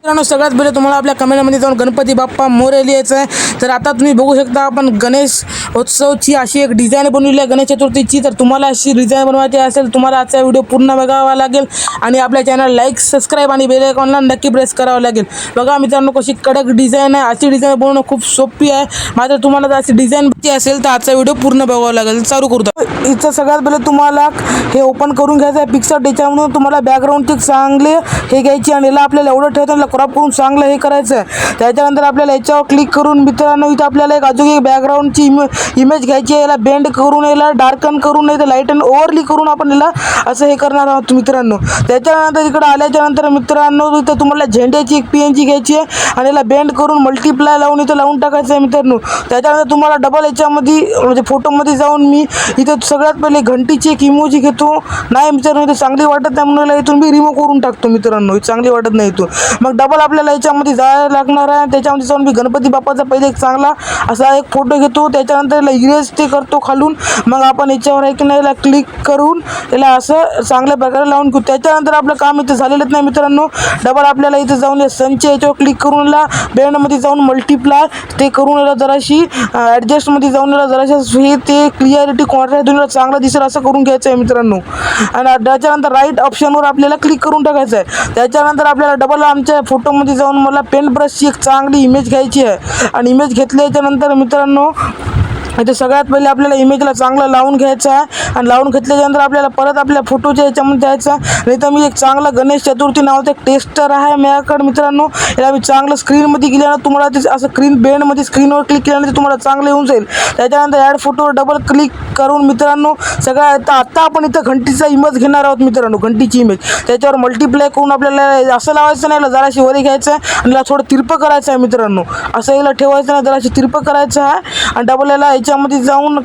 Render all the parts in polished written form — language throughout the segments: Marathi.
मित्रांनो सगळ्यात पहिले तुम्हाला आपल्या कमेंटमध्ये जाऊन गणपती बाप्पा मोरया लिहायचं आहे. तर आता तुम्ही बघू शकता आपण गणेश उत्सवची अशी एक डिझाईन बनवली आहे गणेश चतुर्थीची. तर तुम्हाला अशी डिझाईन बनवायची असेल तुम्हाला आजचा व्हिडिओ पूर्ण बघावा लागेल आणि आपल्या चॅनल लाईक सबस्क्राईब आणि बेल आयकॉनला नक्की प्रेस करावं लागेल. बघा मित्रांनो कशी कडक डिझाईन आहे. अशी डिझाईन बनवणं खूप सोपी आहे. मात्र तुम्हाला जर अशी डिझाईन असेल तर आजचा व्हिडिओ पूर्ण बघावा लागेल. चालू करू द्या. इथं सगळ्यात पहिले तुम्हाला हे ओपन करून घ्यायचं आहे पिक्चर. त्याच्यामधून तुम्हाला बॅकग्राऊंडचे चांगले हे घ्यायची आणि याला आपल्याला एवढं ठेवतं याला क्रॉप करून चांगलं हे करायचं आहे. त्याच्यानंतर आपल्याला याच्यावर क्लिक करून मित्रांनो इथं आपल्याला एक अजून एक बॅकग्राऊंडची इमेज घ्यायची आहे. याला बेंड करून याला डार्कन करून नाही तर लाईट अँड ओव्हरली करून आपण याला असं हे करणार आहोत मित्रांनो. त्याच्यानंतर इकडे आल्याच्यानंतर मित्रांनो इथं तुम्हाला झेंड्याची एक PNG घ्यायची आहे आणि याला बेंड करून मल्टिप्लाय लावून इथं लावून टाकायचं आहे मित्रांनो. त्याच्यानंतर तुम्हाला डबल याच्यामध्ये म्हणजे फोटोमध्ये जाऊन मी इथं सगळ्यात पहिले घंटीची एक इमोजी घेतो. नाही मित्रांनो इथे चांगली वाटत नाही म्हणून इथून मी रिमूव्ह करून टाकतो मित्रांनो. चांगली वाटत नाही इथून. मग डबल आपल्याला याच्यामध्ये जायला लागणार आहे. त्याच्यामध्ये जाऊन मी गणपती बाप्पाचा पहिले एक चांगला असा एक फोटो घेतो. त्याच्यानंतर याला इरेज ते करतो खालून. मग आपण याच्यावर आहे की नाही याला क्लिक करून याला असं चांगल्या प्रकारे लावून घेऊ. त्याच्यानंतर आपलं काम इथं झालेलंच नाही मित्रांनो. डबल आपल्याला इथं जाऊन या संच याच्यावर क्लिक करून याला बेंडमध्ये जाऊन मल्टिप्लाय ते करून याला जराशी ॲडजस्टमध्ये जाऊन याला जराशी हे ते क्लिअरिटी कॉन्ट्रास्ट देऊन चांगलं दिसेल असं करून घ्यायचं आहे मित्रांनो. आणि त्याच्यानंतर राईट ऑप्शनवर आपल्याला क्लिक करून टाकायचं आहे. त्याच्यानंतर आपल्याला डबल आमच्या फोटोमध्ये जाऊन मला पेन ब्रशची एक चांगली इमेज घ्यायची आहे आणि इमेज घेतल्याच्यानंतर मित्रांनो इथे सगळ्यात पहिले आपल्याला इमेजला चांगलं लावून घ्यायचं आहे आणि लावून घेतल्याच्यानंतर आपल्याला परत आपल्या फोटोच्या याच्यामध्ये जायचं आहे. नाही तर मी एक चांगला गणेश चतुर्थी नावाचं एक टेस्टर आहे माझ्याकडे मित्रांनो. याला मी चांगलं स्क्रीनमध्ये गेल्यानं तुम्हाला ते असं स्क्रीन बेंडमध्ये स्क्रीनवर क्लिक केल्यानंतर तुम्हाला चांगलं येऊन जाईल. त्याच्यानंतर ॲड फोटोवर डबल क्लिक करून मित्रांनो सगळ्यात आत्ता आपण इथं घंटीचा इमेज घेणार आहोत मित्रांनो. घंटीची इमेज त्याच्यावर मल्टिप्लाय करून आपल्याला असं लावायचं नाही. याला जराशी वरी घ्यायचं आहे आणि याला थोडं तिरपं करायचं आहे मित्रांनो. असं याला ठेवायचं नाही जराशी तिरपं करायचं आहे आणि डबल याला याच्यामध्ये जाऊन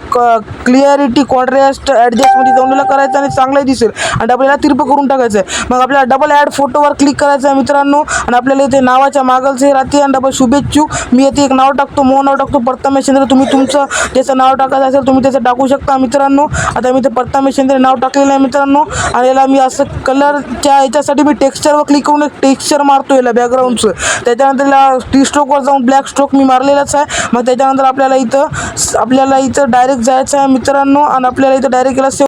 क्लिअरिटी कॉन्ट्रास्ट ॲडजस्टमध्ये जाऊन याला करायचं आणि चांगलं दिसेल आणि डबल याला तिरपं करून टाकायचं आहे. मग आपल्याला डबल ॲड फोटोवर क्लिक करायचं आहे मित्रांनो आणि आपल्याला इथे नावाच्या मागलचं हे राहते आणि डबल शुभेच्छुक मी इथे एक नाव टाकतो. मोह नाव टाकतो. प्रथमेश शिंदे तुम्ही तुमचं ज्याचं नाव टाकायचं असेल तुम्ही त्याचं टाकू शकता मित्रांनो. आता मी ते प्रथमेश शिंदे नाव टाकलेलं आहे मित्रांनो आणि याला मी असं कलरच्या याच्यासाठी मी टेक्स्चरवर क्लिक करून एक टेक्स्चर मारतो याला बॅकग्राऊंडचं. त्याच्यानंतर याला टी स्ट्रोकवर जाऊन ब्लॅक स्ट्रोक मी मारलेलाच आहे. मग त्याच्यानंतर आपल्याला इथं डायरेक्ट जायचं आहे मित्रांनो आणि आपल्याला इथं डायरेक्ट याला